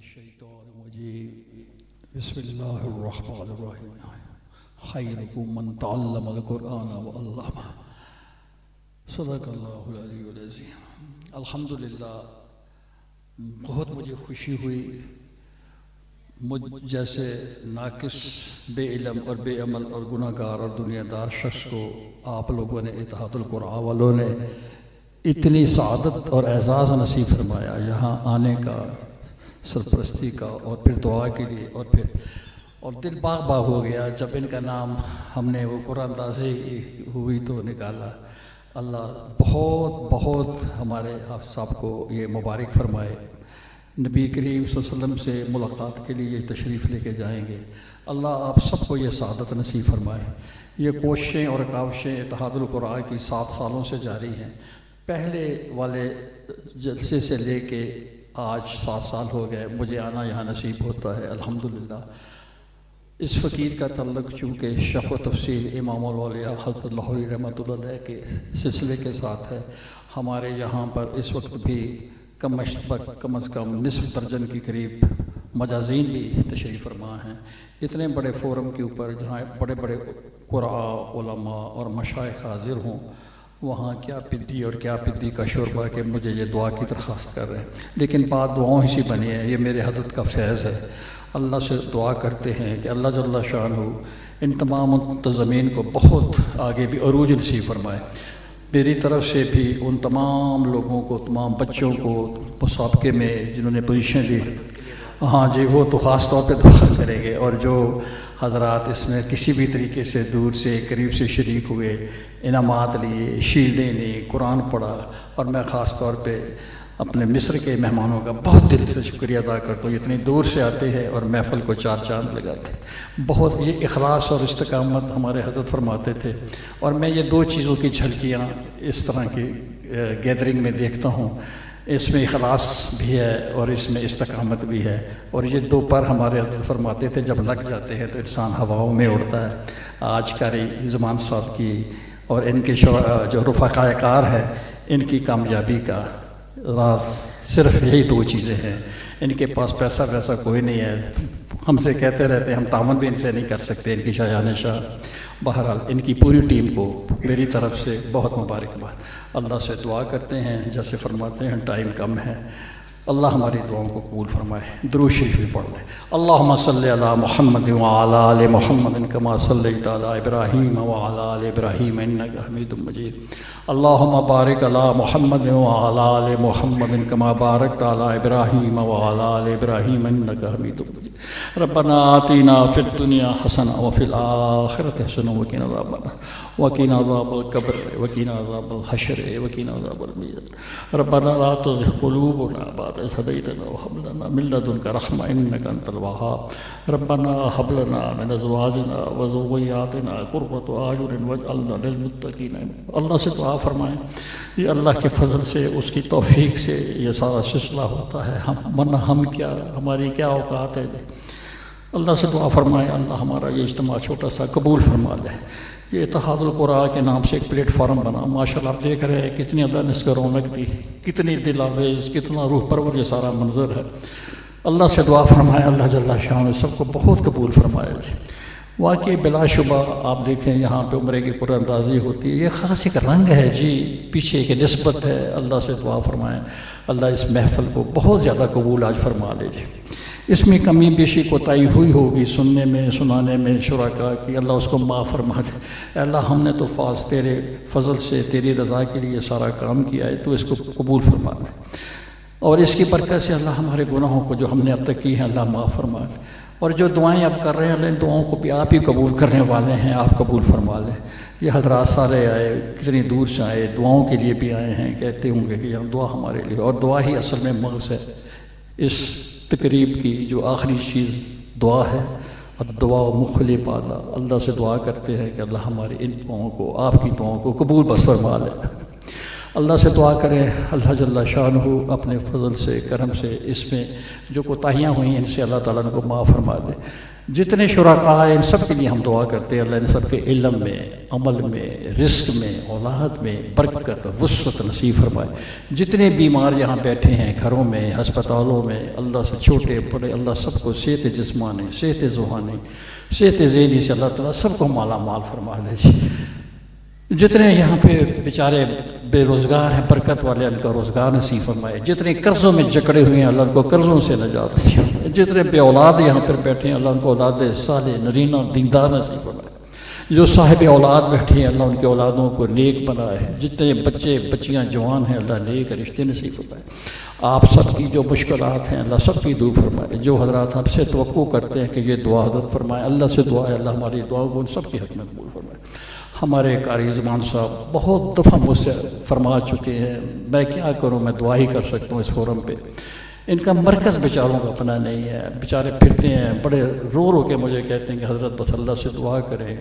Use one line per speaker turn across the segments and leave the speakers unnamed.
الشیطان الرجیم بسم اللہ الرحمن الرحیم خیرکم من تعلم القرآن وعلمہ صدق اللہ العلی العظیم۔ الحمدللہ بہت مجھے خوشی ہوئی مجھ جیسے ناقص بے علم اور بے عمل اور گناہ گار اور دنیا دار شخص کو آپ لوگوں نے اتحاد القرآن والوں نے اتنی سعادت اور اعزاز نصیب فرمایا، یہاں آنے کا، سرپرستی کا، اور پھر دعا کے لیے، اور دل باغ باغ ہو گیا جب ان کا نام ہم نے وہ قرآن اندازی ہوئی تو نکالا۔ اللہ بہت بہت ہمارے حافظ صاحب کو یہ مبارک فرمائے، نبی کریم صلی اللہ علیہ وسلم سے ملاقات کے لیے تشریف لے کے جائیں گے۔ اللہ آپ سب کو یہ سعادت نصیب فرمائے۔ یہ کوششیں اور کاوشیں اتحاد القرآن کی 7 سالوں سے جاری ہیں، پہلے والے جلسے سے لے کے آج 7 سال ہو گئے مجھے آنا یہاں نصیب ہوتا ہے الحمدللہ۔ اس فقیر کا تعلق چونکہ شرح و تفسیر امام الاولیاء حضرت لاہوری رحمۃ اللہ علیہ کے سلسلے کے ساتھ ہے، ہمارے یہاں پر اس وقت بھی کم از کم نصف درجن کے قریب مجازین بھی تشریف فرما ہیں۔ اتنے بڑے فورم کے اوپر جہاں بڑے بڑے قراء، علماء اور مشائخ حاضر ہوں، وہاں کیا پدی اور کیا پدی کا شوربہ کہ مجھے یہ دعا کی درخواست کر رہے ہیں، لیکن بات دعاؤں ہی سی بنی ہے، یہ میرے حضرت کا فیض ہے۔ اللہ سے دعا کرتے ہیں کہ اللہ جل شانہ ان تمام منتظمین کو بہت آگے بھی عروج نصیب فرمائے۔ میری طرف سے بھی ان تمام لوگوں کو، تمام بچوں کو مسابقے میں جنہوں نے پوزیشن لی، ہاں جی وہ تو خاص طور پہ دعا کریں گے، اور جو حضرات اس میں کسی بھی طریقے سے دور سے قریب سے شریک ہوئے، انعامات لیے، شیلدیں لی، قرآن پڑھا، اور میں خاص طور پہ اپنے مصر کے مہمانوں کا بہت دل سے شکریہ ادا کرتا ہوں، اتنی دور سے آتے ہیں اور محفل کو 4 چاند لگاتے ہیں۔ بہت یہ اخلاص اور استقامت ہمارے حضرت فرماتے تھے، اور میں یہ 2 چیزوں کی جھلکیاں اس طرح کی گیدرنگ میں دیکھتا ہوں، اس میں اخلاص بھی ہے اور اس میں استقامت بھی ہے، اور یہ 2 پر ہمارے حضرت فرماتے تھے جب لگ جاتے ہیں تو انسان ہواؤں میں اڑتا ہے۔ آج قاری زمان صاحب کی اور ان کے جو رفقائے کار ہیں، ان کی کامیابی کا راز صرف یہی 2 چیزیں ہیں۔ ان کے پاس پیسہ ویسا کوئی نہیں ہے، ہم سے کہتے رہتے ہیں ہم تعاون بھی ان سے نہیں کر سکتے، ان کی شایان شاہ۔ بہرحال ان کی پوری ٹیم کو میری طرف سے بہت مبارکباد۔ اللہ سے دعا کرتے ہیں، جیسے فرماتے ہیں ٹائم کم ہے، اللہ ہماری دعاؤں کو قبول فرمائے۔ درود شریف بھی پڑھ لیں۔ اللہم صلی علی محمد وعلی آل محمد کما صلیت علی ابراہیم وعلی آل ابراہیم انک حمید مجید۔ اللہم بارک علی محمد وعلی آل محمد کما بارکت علی ابراہیم وعلی آل ابراہیم انک حمید مجید۔ ربنا آتنا فی الدنیا حسنہ وفی الآخرۃ حسنہ وقنا عذاب النار وقنا عذاب القبر وقنا عذاب الحشر وقنا عذاب المیزان۔ ربنا لا تزغ قلوبنا بعد إذ هديتنا وهب لنا من لدنك رحمة إنك أنت الوهاب۔ ربنا هب لنا من أزواجنا وذرياتنا قرة أعين واجعلنا للمتقين إماما۔ اللہ سے دعا فرمائیں، یہ اللہ کے فضل سے، اس کی توفیق سے یہ سارا سلسلہ ہوتا ہے، ورنہ ہم کیا، ہماری کیا اوقات ہے۔ اللہ سے دعا فرمائیں اللہ ہمارا یہ اجتماع چھوٹا سا قبول فرما لے۔ یہ اتحاد القرآن کے نام سے ایک پلیٹ فارم بنا، ماشاءاللہ آپ دیکھ رہے ہیں کتنی اللہ نے اس کو رونق دی، کتنی دل آویز، کتنا روح پرور یہ سارا منظر ہے۔ اللہ سے دعا فرمائے اللہ جل شانہ سب کو بہت قبول فرمائے جی۔ واقعی بلا شبہ آپ دیکھیں یہاں پہ عمرے کی قرآن اندازی ہوتی ہے، یہ خاص ایک رنگ ہے جی، پیچھے کی نسبت ہے۔ اللہ سے دعا فرمائیں اللہ اس محفل کو بہت زیادہ قبول آج فرما لے جی۔ اس میں کمی بیشی کوتاہی ہوئی ہوگی سننے میں، سنانے میں، شرکاء کی، اللہ اس کو معاف فرما دے۔ اے اللہ ہم نے تو خاص تیرے فضل سے، تیری رضا کے لیے سارا کام کیا ہے، تو اس کو قبول فرما دے، اور اس کی برکت سے اللہ ہمارے گناہوں کو جو ہم نے اب تک کی ہیں اللہ معاف فرما دے، اور جو دعائیں آپ کر رہے ہیں اللہ ان دعاؤں کو بھی آپ ہی قبول کرنے والے ہیں، آپ قبول فرما لیں۔ یہ حضرات سارے آئے، کتنی دور سے آئے، دعاؤں کے لیے بھی آئے ہیں، کہتے ہوں گے کہ دعا ہمارے لیے، اور دعا ہی اصل میں مغز ہے اس تقریب کی، جو آخری چیز دعا ہے۔ الدعاء مخ العبادہ، اللہ سے دعا کرتے ہیں کہ اللہ ہماری ان دعاؤں کو، آپ کی دعاؤں کو قبول بس فرما لے۔ اللہ سے دعا کریں اللہ جل شانہ اپنے فضل سے کرم سے اس میں جو کوتاہیاں ہوئی ہیں ان سے اللہ تعالیٰ نے کو معاف فرما دے۔ جتنے شرکاء ہیں ان سب کے لیے ہم دعا کرتے ہیں اللہ ان سب کے علم میں، عمل میں، رزق میں، اولاد میں برکت وسعت نصیب فرمائے۔ جتنے بیمار یہاں بیٹھے ہیں گھروں میں، ہسپتالوں میں، اللہ سے چھوٹے بڑے اللہ سب کو صحت جسمانی، صحت ذہانی، صحت ذہنی سے اللہ تعالیٰ سب کو مالا مال فرما دے جی۔ جتنے یہاں پہ بیچارے بے روزگار ہیں برکت والے ان کا روزگار نصیب فرمائے۔ جتنے قرضوں میں جکڑے ہوئے ہیں اللہ ان کو قرضوں سے نجات نصیب فرمائے۔ جتنے بے اولاد یہاں پر بیٹھے ہیں اللہ ان کو اولاد صالح نرینہ دیندار نصیب فرمائے۔ جو صاحب اولاد بیٹھے ہیں اللہ ان کے اولادوں کو نیک بنائے۔ جتنے بچے بچیاں جوان ہیں اللہ نیک رشتے نصیب فرمائے۔ آپ سب کی جو مشکلات ہیں اللہ سب کی دور فرمائے۔ جو حضرات ہم سے توقع کرتے ہیں کہ یہ دعا حضرت فرمائے، اللہ سے دعا ہے اللہ ہماری دعا کو ان سب کی حق میں قبول فرمائے۔ ہمارے قاری زمان صاحب بہت دفعہ مجھ سے فرما چکے ہیں، میں کیا کروں، میں دعا ہی کر سکتا ہوں اس فورم پہ۔ ان کا مرکز بیچاروں کا اپنا نہیں ہے، بیچارے پھرتے ہیں بڑے رو رو کے مجھے کہتے ہیں کہ حضرت بس اللہ سے دعا کریں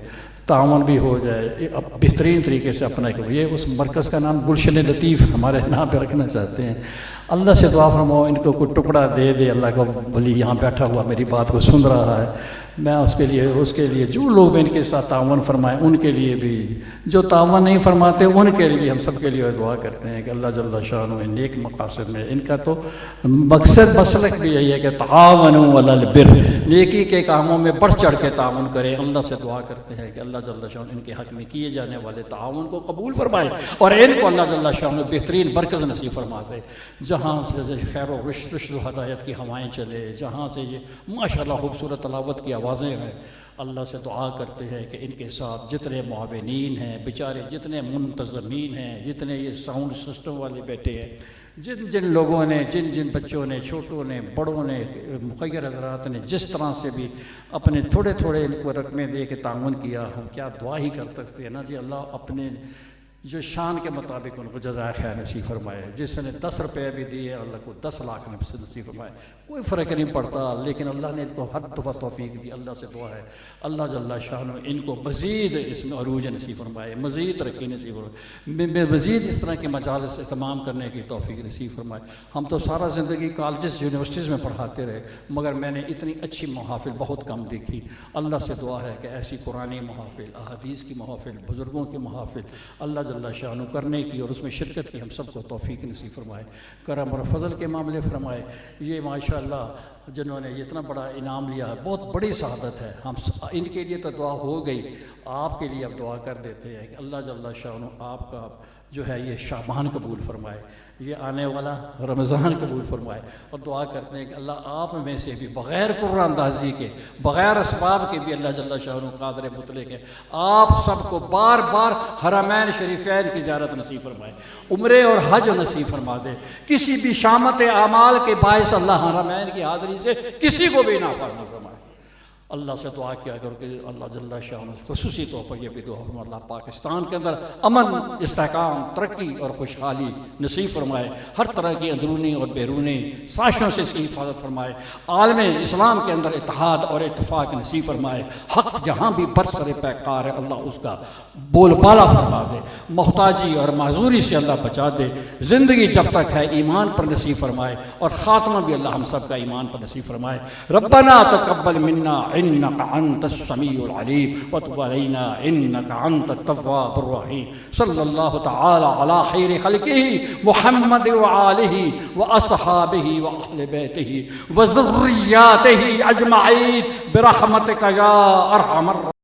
تعاون بھی ہو جائے، اب بہترین طریقے سے اپنا کہ یہ اس مرکز کا نام گلشن لطیف ہمارے نام پہ رکھنا چاہتے ہیں۔ اللہ سے دعا فرماؤ ان کو کوئی ٹکڑا دے دے اللہ کا ولی یہاں بیٹھا ہوا میری بات کو سن رہا ہے، میں اس کے لیے جو لوگ ان کے ساتھ تعاون فرمائیں ان کے لیے بھی، جو تعاون نہیں فرماتے ان کے لیے ہم سب کے لیے دعا کرتے ہیں کہ اللہ جل شانہ نیک مقاصد میں ان کا تو مقصد مسلک بھی یہی ہے کہ تعاونوا علی البر، نیکی کے کاموں میں بڑھ چڑھ کے تعاون کریں۔ اللہ سے دعا کرتے ہیں کہ اللہ جل شانہ ان کے حق میں کیے جانے والے تعاون کو قبول فرمائے اور ان کو اللہ جل شانہ بہترین برکت نصیب فرما دے۔ جہاں سے خیر و رشد و ہدایت کی ہوائیں چلے، جہاں سے یہ ماشاءاللہ خوبصورت تلاوت کی آوازیں ہیں، اللہ سے دعا کرتے ہیں کہ ان کے ساتھ جتنے معاونین ہیں بیچارے، جتنے منتظمین ہیں، جتنے یہ ساؤنڈ سسٹم والے بیٹھے ہیں، جن لوگوں نے جن بچوں نے، چھوٹوں نے، بڑوں نے، مخیر حضرات نے جس طرح سے بھی اپنے تھوڑے تھوڑے ان کو رقمیں دے کے تعاون کیا، ہم کیا دعا ہی کر سکتے ہیں نا جی۔ اللہ اپنے جو شان کے مطابق ان کو جزائے خیر نصیب فرمائے۔ جس نے 10 روپے بھی دیے اللہ کو 10 لاکھ نصیب فرمائے، کوئی فرق نہیں پڑتا، لیکن اللہ نے ان کو ہر دفعہ توفیق دی۔ اللہ سے دعا ہے اللہ جل شانہ ان کو مزید اس میں عروج نصیب فرمائے، مزید ترقی نصیب فرمائے، مزید اس طرح کے مجالس اہتمام کرنے کی توفیق نصیب فرمائے۔ ہم تو سارا زندگی کالجز یونیورسٹیز میں پڑھاتے رہے مگر میں نے اتنی اچھی محافل بہت کم دیکھی۔ اللہ سے دعا ہے کہ ایسی قرآنی محافل، احادیث کی محافل، بزرگوں کی محافل اللہ جل شانہ کرنے کی اور اس میں شرکت کی ہم سب کو توفیق نصیب فرمائے، کرم اور فضل کے معاملے فرمائے۔ یہ ماشاءاللہ جنہوں نے اتنا بڑا انعام لیا ہے بہت بڑی سعادت ہے، ہم ان کے لیے تو دعا ہو گئی، آپ کے لیے اب دعا کر دیتے ہیں کہ اللہ جل شانہ آپ کا جو ہے یہ شعبان قبول فرمائے، یہ آنے والا رمضان قبول فرمائے، اور دعا کرتے ہیں کہ اللہ آپ میں سے بھی بغیر قرآن اندازی کے، بغیر اسباب کے بھی اللہ جل شانہ قادر مطلق ہے، آپ سب کو بار بار حرمین شریفین کی زیارت نصیب فرمائے، عمرے اور حج نصیب فرما دے، کسی بھی شامت اعمال کے باعث اللہ حرمین کی حاضری سے کسی کو بھی نافرمان فرمائے۔ اللہ سے دعا کیا کرو کہ اللہ جل شانہ خصوصی طور پر یہ بھی دعا فرمائے اللہ پاکستان کے اندر امن، استحکام، ترقی اور خوشحالی نصیب فرمائے، ہر طرح کی اندرونی اور بیرونی سازشوں سے اس کی حفاظت فرمائے، عالم اسلام کے اندر اتحاد اور اتفاق نصیب فرمائے، حق جہاں بھی برسر پیکار ہے اللہ اس کا بول بالا فرما دے، محتاجی اور معذوری سے اللہ بچا دے، زندگی جب تک ہے ایمان پر نصیب فرمائے اور خاتمہ بھی اللہ ہم سب کا ایمان پر نصیب فرمائے۔ ربنا تقبل منا انك انت السميع العليم وتب علينا انك انت التواب الرحيم صلى الله تعالى على خير خلقه محمد وآله واصحابه واهل بيته وذرياته اجمعين برحمتك يا ارحم الراحمين۔